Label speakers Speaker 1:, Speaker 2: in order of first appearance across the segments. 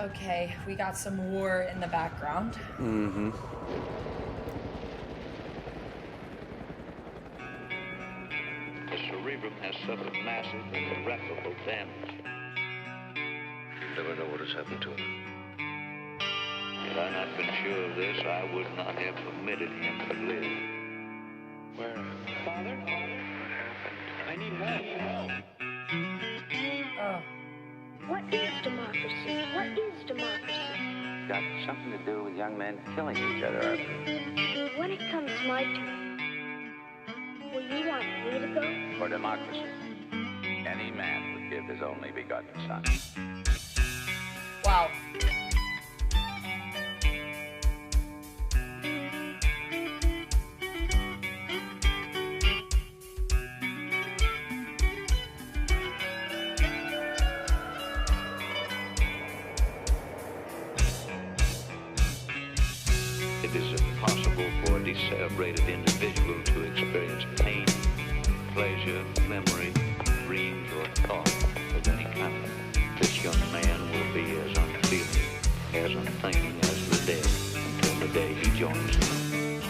Speaker 1: Okay, we got some war in the background.
Speaker 2: Mm-hmm.
Speaker 3: The cerebrum has suffered massive and irreparable damage.
Speaker 4: You never know what has happened to him.
Speaker 3: Had I not been sure of this, I would not have permitted him to live.
Speaker 4: Where?
Speaker 5: Father? What
Speaker 4: happened?
Speaker 5: I need help.
Speaker 1: Oh.
Speaker 6: What is democracy? What is democracy?
Speaker 7: Got something to do with young men killing each other.
Speaker 6: When it comes my turn, will you want me to go?
Speaker 7: For democracy, any man would give his only begotten son.
Speaker 1: Wow.
Speaker 3: It is impossible for a decerebrated individual to experience pain, pleasure, memory, dreams, or thought of any kind. This young man will be as unfeeling, as unthinking as the dead until the day he joins them.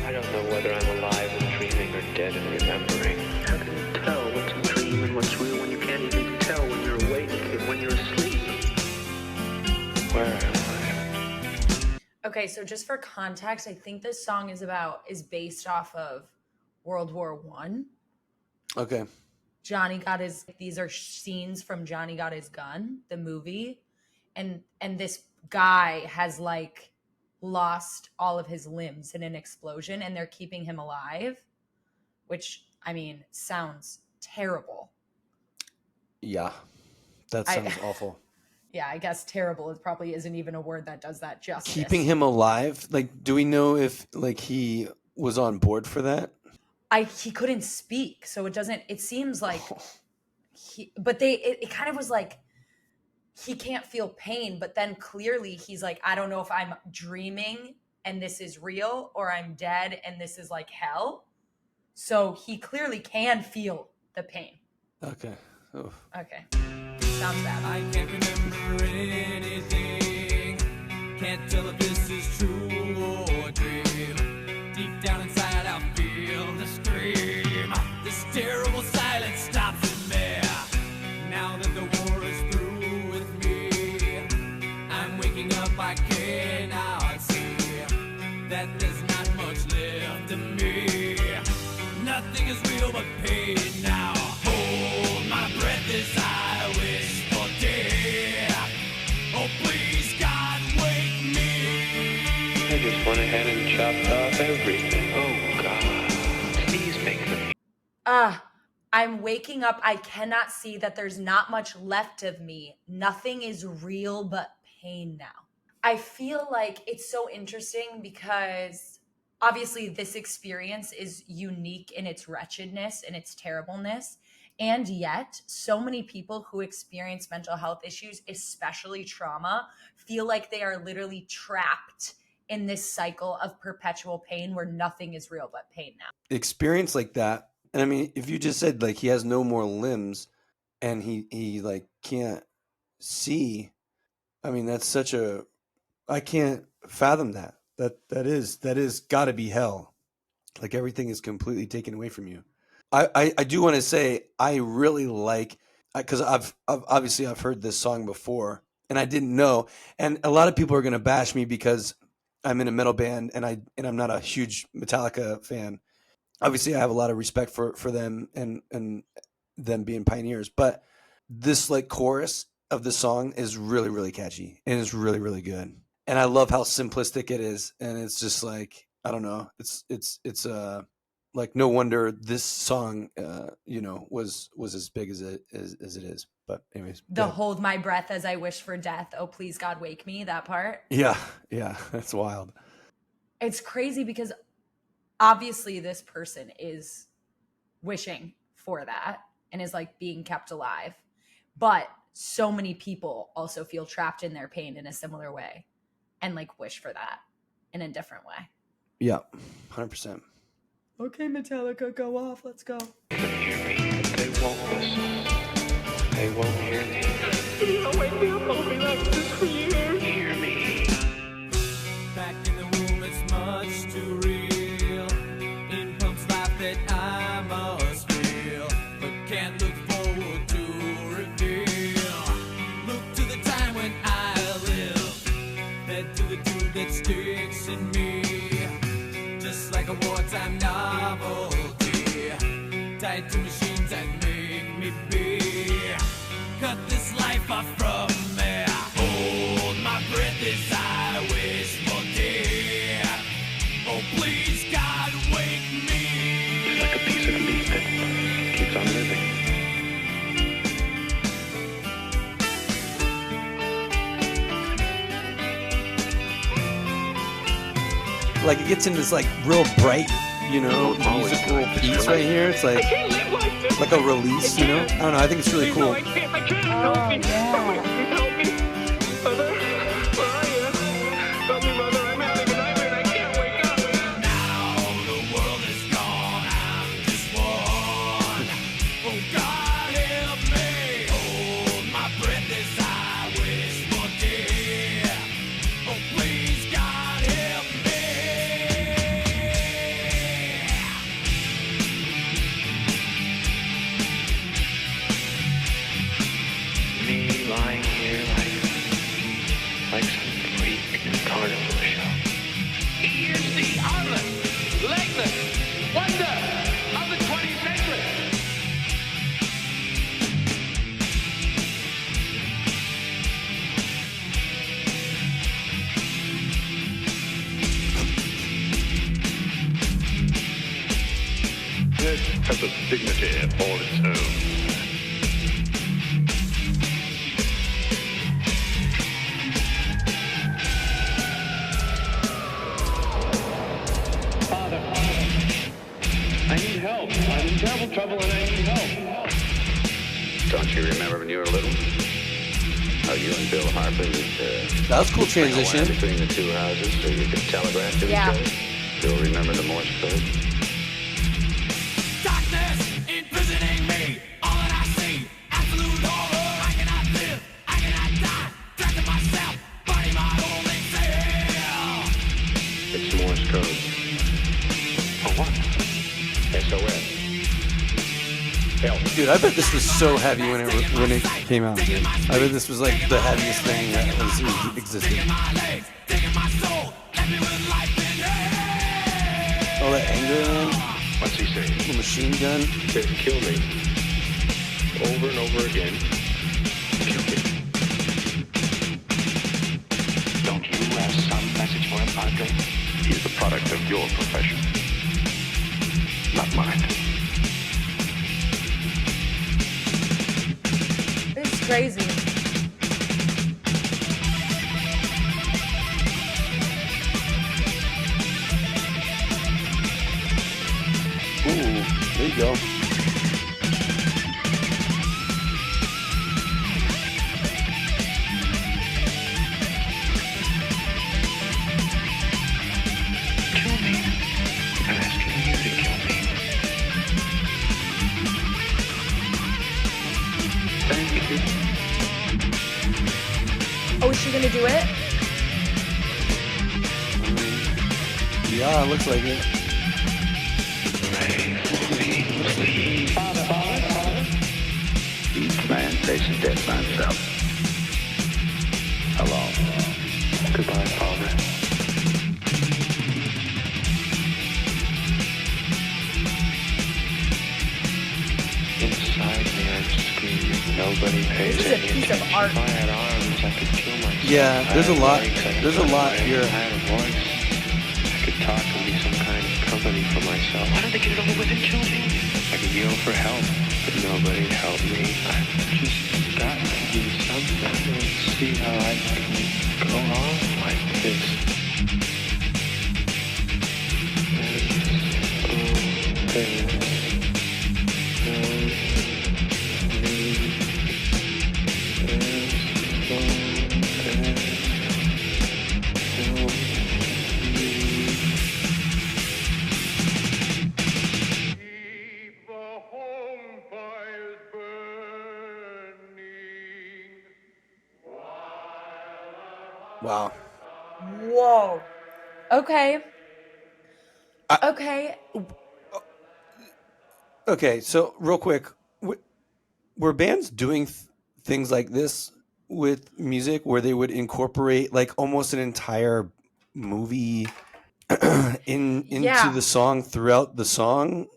Speaker 4: I don't know whether I'm alive and dreaming or dead and remembering. How can you tell what's a dream and what's real when you can't even tell when you're awake and when you're asleep? Where am I?
Speaker 1: Okay, so just for context, I think this song is based off of World War I.
Speaker 2: Okay.
Speaker 1: These are scenes from Johnny Got His Gun, the movie. And this guy has like lost all of his limbs in an explosion and they're keeping him alive, which I mean, sounds terrible.
Speaker 2: Yeah. That sounds awful.
Speaker 1: Yeah, I guess terrible probably isn't even a word that does that justice.
Speaker 2: Keeping him alive? Like, do we know if like he was on board for that?
Speaker 1: He couldn't speak, so it seems like it kind of was like he can't feel pain, but then clearly he's like, I don't know if I'm dreaming and this is real or I'm dead and this is like hell. So he clearly can feel the pain.
Speaker 2: Okay. Oof.
Speaker 1: Okay. Sounds bad.
Speaker 8: I can't remember anything. Can't tell if this is true or a dream. Deep down inside I feel the scream. This terrible silence stops in me. Now that the war is through with me, I'm waking up, I cannot see that there's not much left of me. Nothing is real but pain now. Hold my breath as I wish for death. Oh please God, wake me.
Speaker 4: I just went ahead and chopped off everything. Oh God, please make me.
Speaker 1: I'm waking up. I cannot see that there's not much left of me. Nothing is real but pain now. I feel like it's so interesting because obviously this experience is unique in its wretchedness and its terribleness. And yet, so many people who experience mental health issues, especially trauma, feel like they are literally trapped in this cycle of perpetual pain where nothing is real but pain now.
Speaker 2: Experience like that. And I mean, if you just said like he has no more limbs and he like can't see, I mean, that's such I can't fathom that. That is gotta be hell. Like everything is completely taken away from you. I do want to say I really like, because I've heard this song before and I didn't know, and a lot of people are going to bash me because I'm in a metal band and I'm not a huge Metallica fan. Obviously I have a lot of respect for them and them being pioneers, but this like chorus of the song is really, really catchy and it's really, really good. And I love how simplistic it is. And it's just like, I don't know. It's like no wonder this song, was as big as it is. But anyways,
Speaker 1: Hold my breath as I wish for death. Oh, please God, wake me. That part.
Speaker 2: Yeah. That's wild.
Speaker 1: It's crazy because obviously this person is wishing for that and is like being kept alive. But so many people also feel trapped in their pain in a similar way and like wish for that in a different way.
Speaker 2: Yeah, 100%.
Speaker 1: Okay, Metallica, go off. Let's go.
Speaker 4: They won't listen. They won't hear me.
Speaker 5: Don't wake me up, I'll be like this for years.
Speaker 4: Hear me.
Speaker 8: Back in the womb, it's much too real. In pumps life that I must feel, but can't look forward to reveal. Look to the time when I live, led to the dude that sticks in me, just like a wartime novelty, tied to machines that make me be. Cut this life off from me. Hold my breath as I wish for death. Oh, please, God, wake me.
Speaker 4: It's like a piece of meat that keeps on living.
Speaker 2: Like it gets into this like real bright, you know, musical piece right here. It's like a release, you know. I don't know. I think it's really cool.
Speaker 5: I can't help me. Somebody please help me. Mother, where are you? Help me, Mother. I'm having a nightmare and I can't wake up.
Speaker 8: Now the world is gone, I'm just one. Oh, God, help me. Hold my breath as I wish for death. Oh, please, God, help me.
Speaker 4: Me lying here like some freak in a carnival show.
Speaker 7: He is the armless, legless wonder of the 20th century.
Speaker 3: This has a dignity all its own.
Speaker 4: Father, I need help. I'm in terrible trouble and I need help.
Speaker 7: Don't you remember when you were little? How you and Bill Harper would
Speaker 2: That was a cool
Speaker 7: bring a wire
Speaker 2: transition.
Speaker 7: between the two houses so you could telegraph to
Speaker 1: Yeah.
Speaker 7: each other? Still remember the Morse code?
Speaker 8: Darkness imprisoning me. All that I see, absolute horror. I cannot live, I cannot die. Trapped in myself, body my only cell.
Speaker 7: It's Morse code.
Speaker 4: For what?
Speaker 7: SOS. Help.
Speaker 2: Dude, I bet this was so heavy when it came out, dude. I bet this was like the heaviest thing that existed.
Speaker 8: Taking my legs, taking my soul, left me with life in hell.
Speaker 2: All that anger, man.
Speaker 4: What's he saying?
Speaker 2: The machine gun.
Speaker 4: He says, kill me. Over and over again. Kill me.
Speaker 3: Don't you have some message for him, Padre? He's the product of your profession, not mine.
Speaker 1: This is crazy.
Speaker 2: Ooh, there you go.
Speaker 4: Kill me. I'm asking you to kill me. Thank you.
Speaker 1: Oh, is she gonna do it?
Speaker 2: Yeah, it looks like it.
Speaker 7: Each man faces death by himself. Hello.
Speaker 4: Goodbye, Father. Inside me, I'm screaming. Nobody pays
Speaker 1: This is a
Speaker 4: any
Speaker 1: piece of
Speaker 4: attention.
Speaker 1: art.
Speaker 4: If I had arms, I could kill myself.
Speaker 2: Yeah, there's a
Speaker 4: I had
Speaker 2: lot-
Speaker 4: legs, I could
Speaker 2: there's a
Speaker 4: fly
Speaker 2: lot
Speaker 4: away.
Speaker 2: here.
Speaker 4: If I had a voice, I could talk and be some kind of company for myself. Why don't they get it over with and kill me? I could yell for help, but nobody'd help me. I've just got to do something and see how I can go on like this.
Speaker 5: Keep the home fires burning.
Speaker 2: Wow.
Speaker 1: Whoa. Okay.
Speaker 2: I,
Speaker 1: Okay.
Speaker 2: okay, so real quick, were bands doing things like this with music where they would incorporate like almost an entire movie into
Speaker 1: Yeah.
Speaker 2: the song throughout the song?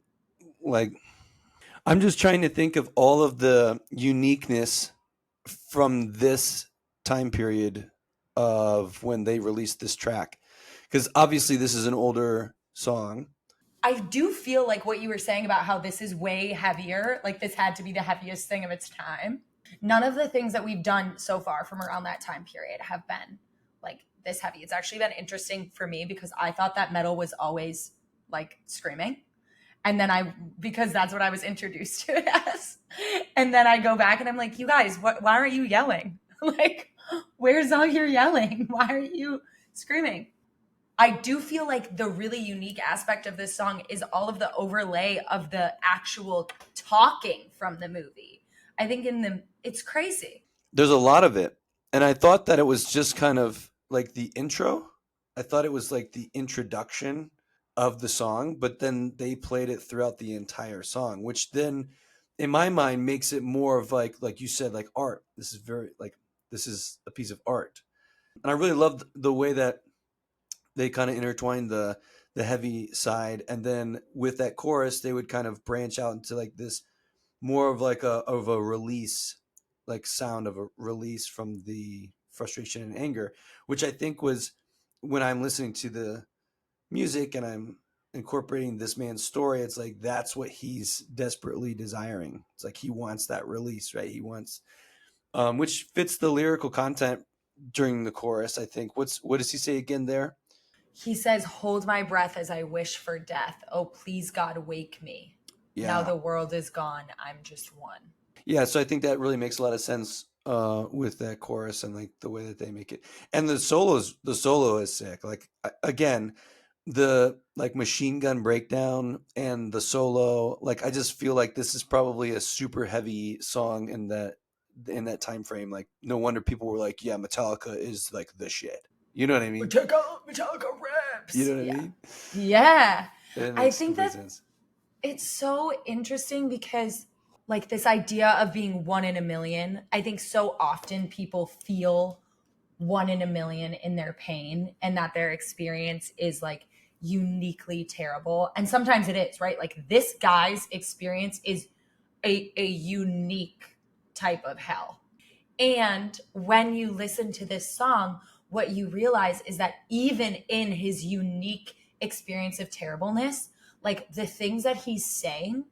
Speaker 2: Like, I'm just trying to think of all of the uniqueness from this time period of when they released this track, because obviously this is an older song.
Speaker 1: I do feel like what you were saying about how this is way heavier, like this had to be the heaviest thing of its time. None of the things that we've done so far from around that time period have been like this heavy. It's actually been interesting for me because I thought that metal was always like screaming. And then because that's what I was introduced to it as. And then I go back and I'm like, you guys, why aren't you yelling? Like, where's all your yelling? Why are you screaming? I do feel like the really unique aspect of this song is all of the overlay of the actual talking from the movie. I think it's crazy.
Speaker 2: There's a lot of it. And I thought that it was just kind of like the intro. I thought it was like the introduction of the song, but then they played it throughout the entire song, which then in my mind makes it more of like you said, like art. This is a piece of art. And I really loved the way that they kind of intertwined the heavy side, and then with that chorus they would kind of branch out into like this more of like a release, like sound of a release from the frustration and anger, which I think was, when I'm listening to the music and I'm incorporating this man's story, it's like that's what he's desperately desiring. It's like he wants that release, right? He wants which fits the lyrical content during the chorus, I think. What does he say again there?
Speaker 1: He says, hold my breath as I wish for death. Oh, please, God, wake me. Now
Speaker 2: Yeah.
Speaker 1: the world is gone. I'm just one.
Speaker 2: Yeah, so I think that really makes a lot of sense with that chorus and like the way that they make it. And the solo is sick. Like again, the like machine gun breakdown and the solo, like I just feel like this is probably a super heavy song in that time frame. Like no wonder people were like, yeah, Metallica is like the shit. You know what I mean?
Speaker 1: Metallica rips.
Speaker 2: You know what
Speaker 1: Yeah.
Speaker 2: I mean?
Speaker 1: Yeah.
Speaker 2: It
Speaker 1: I
Speaker 2: makes
Speaker 1: think
Speaker 2: complete
Speaker 1: that
Speaker 2: sense.
Speaker 1: it's so interesting because like this idea of being one in a million, I think so often people feel one in a million in their pain and that their experience is like uniquely terrible. And sometimes it is, right? Like this guy's experience is a unique type of hell. And when you listen to this song, what you realize is that even in his unique experience of terribleness, like the things that he's saying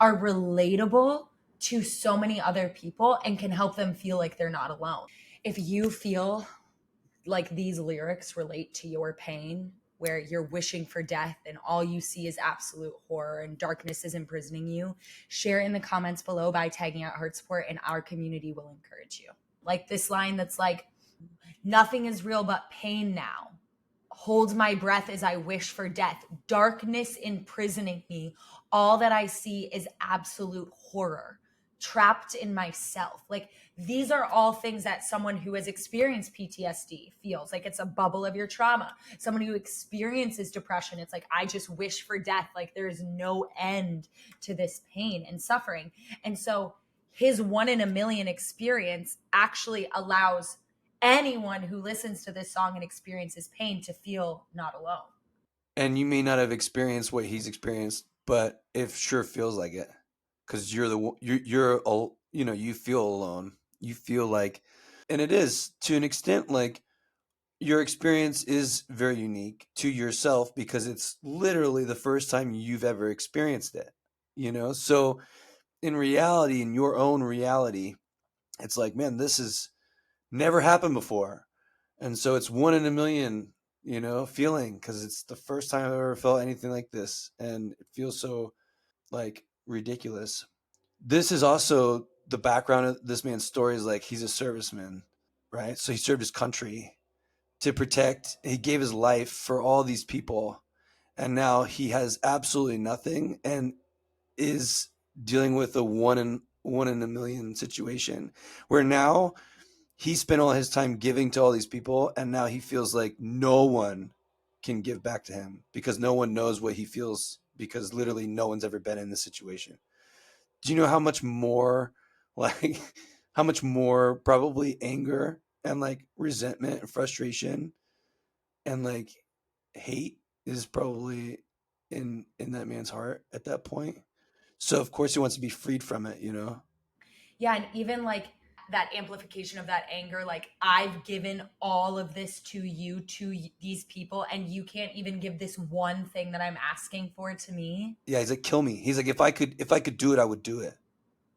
Speaker 1: are relatable to so many other people and can help them feel like they're not alone. If you feel like these lyrics relate to your pain, where you're wishing for death and all you see is absolute horror and darkness is imprisoning you, share in the comments below by tagging out HeartSupport and our community will encourage you. Like this line that's like, nothing is real but pain now. Hold my breath as I wish for death. Darkness imprisoning me. All that I see is absolute horror. Trapped in myself. Like these are all things that someone who has experienced PTSD feels. Like it's a bubble of your trauma. Someone who experiences depression, it's like, I just wish for death. Like there's no end to this pain and suffering. And so his one in a million experience actually allows anyone who listens to this song and experiences pain to feel not alone.
Speaker 2: And you may not have experienced what he's experienced, but it sure feels like it, because you feel alone. You feel like, and it is to an extent like your experience is very unique to yourself because it's literally the first time you've ever experienced it. So in reality, in your own reality, it's like, man, this has never happened before, and so it's one in a million, feeling, because it's the first time I've ever felt anything like this, and it feels so like ridiculous. This is also the background of this man's story, is like he's a serviceman, right? So he served his country to protect. He gave his life for all these people, and now he has absolutely nothing and is dealing with a one in a million situation, where now he spent all his time giving to all these people, and now he feels like no one can give back to him because no one knows what he feels, because literally no one's ever been in this situation. Do you know how much more, like, how much more probably anger and like resentment and frustration and like hate is probably in that man's heart at that point? So of course he wants to be freed from it, you know?
Speaker 1: Yeah, and even like that amplification of that anger, like I've given all of this to you, to these people, and you can't even give this one thing that I'm asking for to me.
Speaker 2: Yeah, he's like, kill me. He's like, if I could do it, I would do it.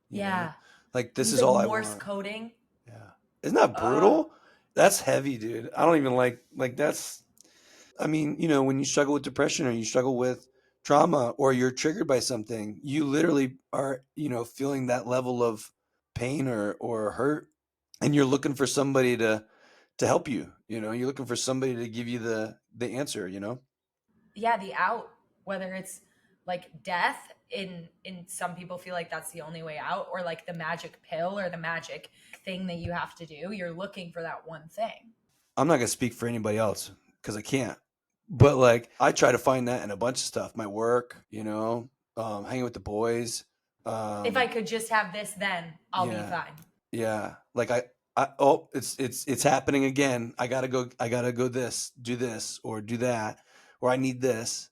Speaker 2: You know?
Speaker 1: Yeah.
Speaker 2: Like this
Speaker 1: He's
Speaker 2: is
Speaker 1: like
Speaker 2: all I
Speaker 1: Morse
Speaker 2: want.
Speaker 1: coding.
Speaker 2: Yeah. Isn't that brutal? That's heavy, dude. I don't even like that's, I mean, you know, when you struggle with depression or you struggle with trauma or you're triggered by something, you literally are, you know, feeling that level of pain or hurt, and you're looking for somebody to help you, you know, you're looking for somebody to give you the answer, you know?
Speaker 1: Yeah, the out, whether it's like death, in some people feel like that's the only way out, or like the magic pill or the magic thing that you have to do. You're looking for that one thing.
Speaker 2: I'm not going to speak for anybody else because I can't. But like, I try to find that in a bunch of stuff. My work, you know, hanging with the boys.
Speaker 1: If I could just have this, then I'll be
Speaker 2: yeah.
Speaker 1: fine.
Speaker 2: Yeah. Like oh, it's happening again. I gotta go do this or do that, or I need this.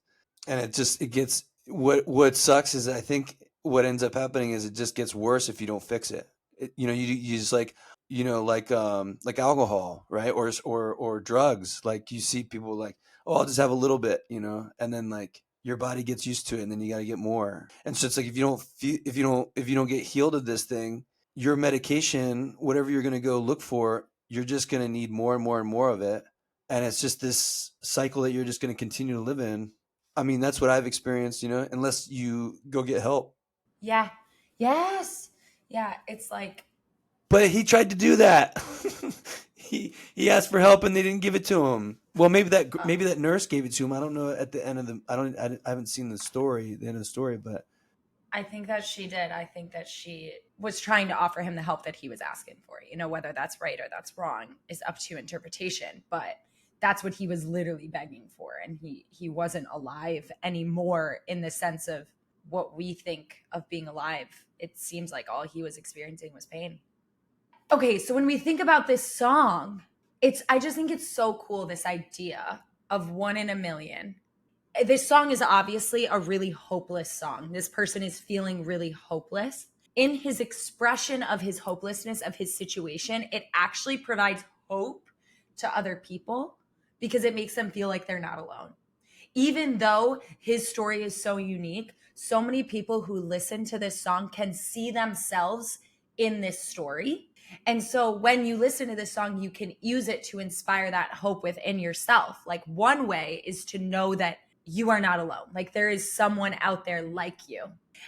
Speaker 2: And it gets, what sucks is I think what ends up happening is it just gets worse if you don't fix it. You know, you just like, you know, like alcohol, right? Or drugs. Like you see people like, oh, I'll just have a little bit, you know, and then like your body gets used to it, and then you got to get more. And so it's like if you don't get healed of this thing, your medication, whatever you're going to go look for, you're just going to need more and more and more of it. And it's just this cycle that you're just going to continue to live in. I mean, that's what I've experienced, you know, unless you go get help.
Speaker 1: Yeah. Yes. Yeah. It's like,
Speaker 2: But he tried to do that. he asked for help and they didn't give it to him. Well, maybe that nurse gave it to him. I don't know. At the end of I haven't seen the end of the story, but
Speaker 1: I think that she did. I think that she was trying to offer him the help that he was asking for. You know, whether that's right or that's wrong is up to interpretation, but that's what he was literally begging for. And he wasn't alive anymore in the sense of what we think of being alive. It seems like all he was experiencing was pain. Okay, so when we think about this song, I just think it's so cool, this idea of 1 in a million. This song is obviously a really hopeless song. This person is feeling really hopeless. In his expression of his hopelessness, of his situation, it actually provides hope to other people because it makes them feel like they're not alone. Even though his story is so unique, so many people who listen to this song can see themselves in this story. And so when you listen to this song, you can use it to inspire that hope within yourself. Like one way is to know that you are not alone. Like there is someone out there like you.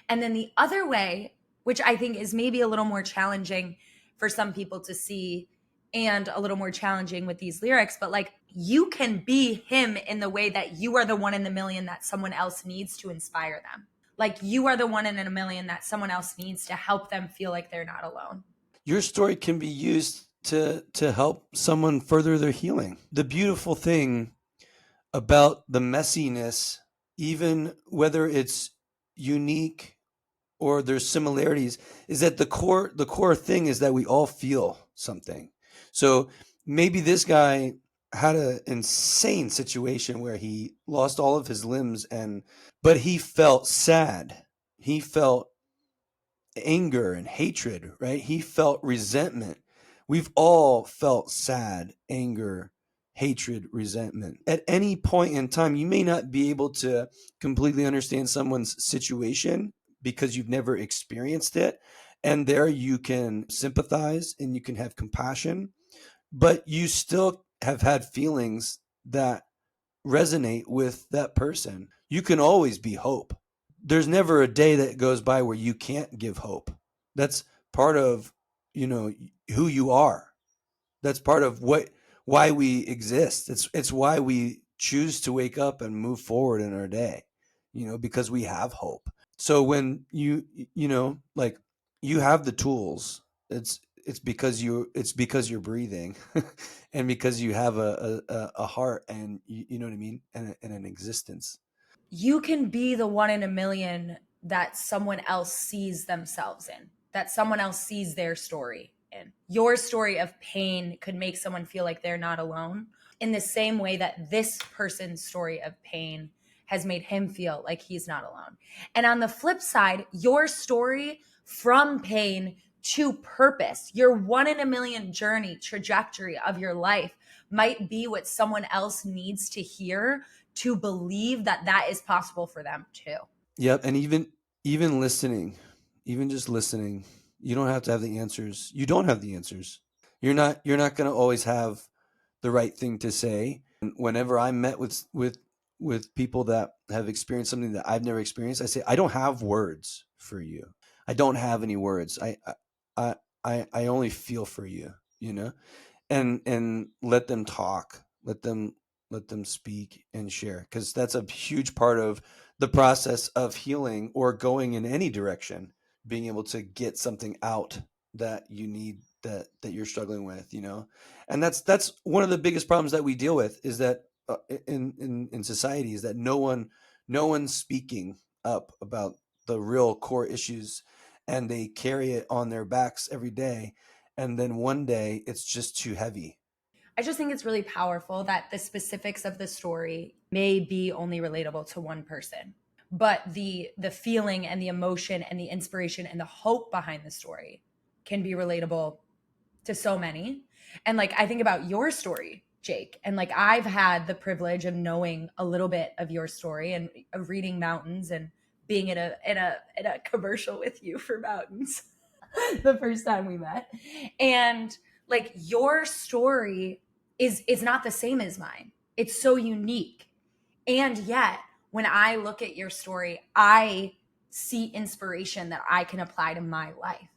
Speaker 1: And then the other way, which I think is maybe a little more challenging for some people to see and a little more challenging with these lyrics, but like you can be him in the way that you are the 1 in a million that someone else needs to inspire them. Like you are the 1 in a million that someone else needs to help them feel like they're not alone.
Speaker 2: Your story can be used to help someone further their healing. The beautiful thing about the messiness, even whether it's unique or there's similarities, is that the core thing is that we all feel something. So maybe this guy had an insane situation where he lost all of his limbs, but he felt sad. He felt anger and hatred, right? He felt resentment. We've all felt sad, anger, hatred, resentment. At any point in time, you may not be able to completely understand someone's situation because you've never experienced it. And there you can sympathize and you can have compassion, but you still have had feelings that resonate with that person. You can always be hope. There's never a day that goes by where you can't give hope. That's part of, you know, who you are. That's part of why we exist. It's why we choose to wake up and move forward in our day, you know, because we have hope. So when you know, like you have the tools, it's because you're breathing and because you have a heart, and you know what I mean, and an existence.
Speaker 1: You can be the one in a million that someone else sees themselves in, that someone else sees their story in. Your story of pain could make someone feel like they're not alone, in the same way that this person's story of pain has made him feel like he's not alone. And on the flip side, your story from pain to purpose, your one in a million journey trajectory of your life might be what someone else needs to hear to believe that that is possible for them too.
Speaker 2: Yep. And even listening, even just listening, you don't have to have the answers. You don't have the answers. You're not going to always have the right thing to say. And whenever I'm met with people that have experienced something that I've never experienced, I say, I don't have words for you. I don't have any words. I only feel for you, you know, and let them talk, let them speak and share, because that's a huge part of the process of healing or going in any direction, being able to get something out that you need, that you're struggling with, you know. And that's one of the biggest problems that we deal with, is that in society, is that no one's speaking up about the real core issues, and they carry it on their backs every day, and then one day it's just too heavy.
Speaker 1: I just think it's really powerful that the specifics of the story may be only relatable to one person, but the feeling and the emotion and the inspiration and the hope behind the story can be relatable to so many. And like, I think about your story, Jake, and like, I've had the privilege of knowing a little bit of your story and of reading Mountains and being in a commercial with you for Mountains the first time we met. And like, your story is not the same as mine. It's so unique. And yet, when I look at your story, I see inspiration that I can apply to my life.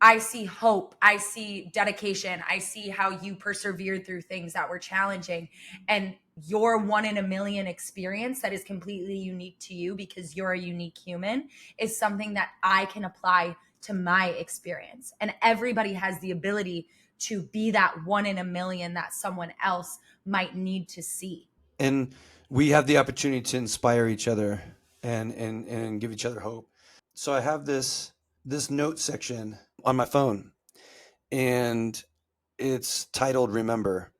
Speaker 1: I see hope. I see dedication. I see how you persevered through things that were challenging. And your one in a million experience that is completely unique to you because you're a unique human is something that I can apply to my experience. And everybody has the ability to be that one in a million that someone else might need to see.
Speaker 2: And we have the opportunity to inspire each other and give each other hope. So I have this note section on my phone, and it's titled Remember.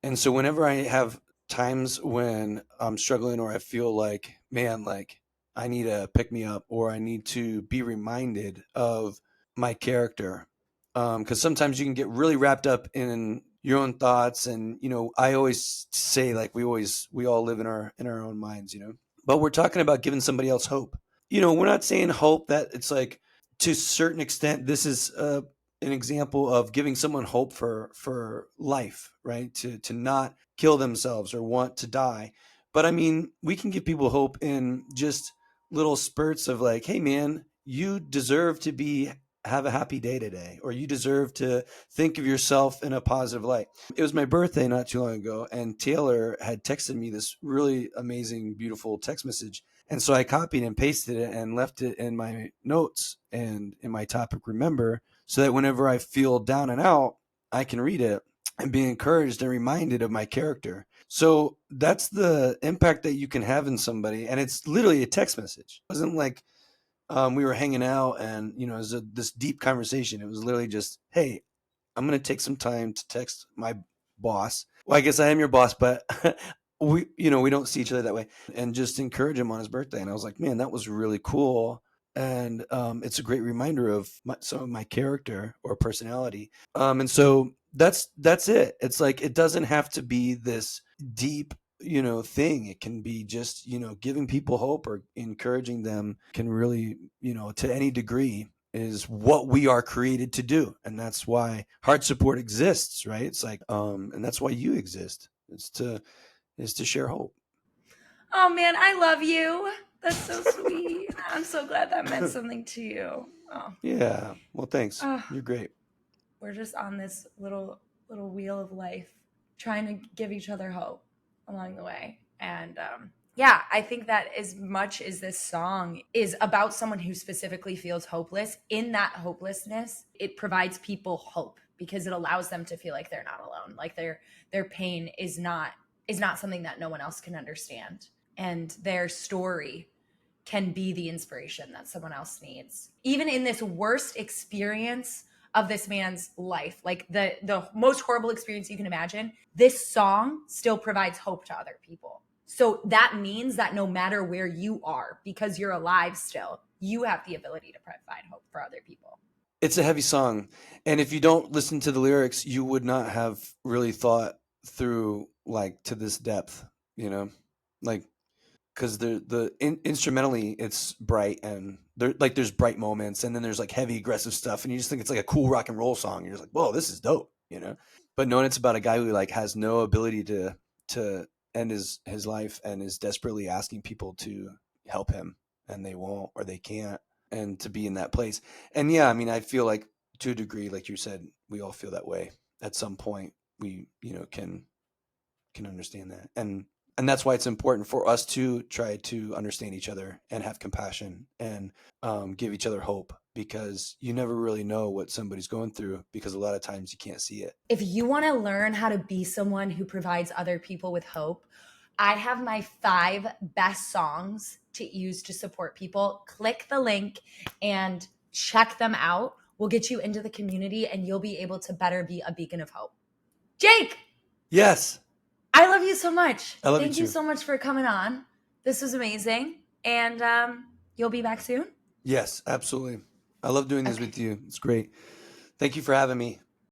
Speaker 2: And so whenever I have times when I'm struggling, or I feel like, man, like I need to pick me up, or I need to be reminded of my character, because sometimes you can get really wrapped up in your own thoughts, and you know, I always say, like, we all live in our own minds, you know, but we're talking about giving somebody else hope. You know, we're not saying hope that it's like, to a certain extent, this is an example of giving someone hope for life, right? To not kill themselves or want to die. But I mean, we can give people hope in just little spurts of like, hey man, you deserve to have a happy day today, or you deserve to think of yourself in a positive light. It was my birthday not too long ago, and Taylor had texted me this really amazing, beautiful text message. And so I copied and pasted it and left it in my notes and in my topic Remember, so that whenever I feel down and out, I can read it and be encouraged and reminded of my character. So that's the impact that you can have in somebody. And it's literally a text message. It wasn't like we were hanging out and, you know, it was this deep conversation. It was literally just, hey, I'm going to take some time to text my boss. Well, I guess I am your boss, but we don't see each other that way, and just encourage him on his birthday. And I was like, man, that was really cool. And it's a great reminder of some of my character or personality. And so that's it. It's like, it doesn't have to be this deep, you know, thing. It can be just, you know, giving people hope or encouraging them can really, you know, to any degree, is what we are created to do. And that's why HeartSupport exists, right? It's like, and that's why you exist. Is to share hope.
Speaker 1: Oh man, I love you. That's so sweet. I'm so glad that meant something to you. Oh.
Speaker 2: Yeah. Well, thanks. You're great.
Speaker 1: We're just on this little wheel of life, trying to give each other hope along the way. And Yeah, I think that as much as this song is about someone who specifically feels hopeless, in that hopelessness, it provides people hope because it allows them to feel like they're not alone, like their pain is not something that no one else can understand, and their story can be the inspiration that someone else needs. Even in this worst experience of this man's life, like the most horrible experience you can imagine, this song still provides hope to other people. So that means that no matter where you are, because you're alive still, you have the ability to provide hope for other people.
Speaker 2: It's a heavy song, and if you don't listen to the lyrics, you would not have really thought through like to this depth, you know, like because instrumentally it's bright and there's bright moments, and then there's like heavy aggressive stuff, and you just think it's like a cool rock and roll song. You're just like, whoa, this is dope, you know. But knowing it's about a guy who like has no ability to end his life and is desperately asking people to help him, and they won't or they can't, and to be in that place. And yeah, I mean, I feel like to a degree, like you said, we all feel that way at some point. We can understand that, and that's why it's important for us to try to understand each other and have compassion and give each other hope, because you never really know what somebody's going through, because a lot of times you can't see it.
Speaker 1: If you want to learn how to be someone who provides other people with hope, I have my 5 best songs to use to support people. Click the link and check them out. We'll get you into the community and you'll be able to better be a beacon of hope. Jake!
Speaker 2: Yes.
Speaker 1: I love you so much.
Speaker 2: I love you
Speaker 1: Thank you
Speaker 2: too.
Speaker 1: so much for coming on. This was amazing. And you'll be back soon?
Speaker 2: Yes, absolutely. I love doing this with you. It's great. Thank you for having me.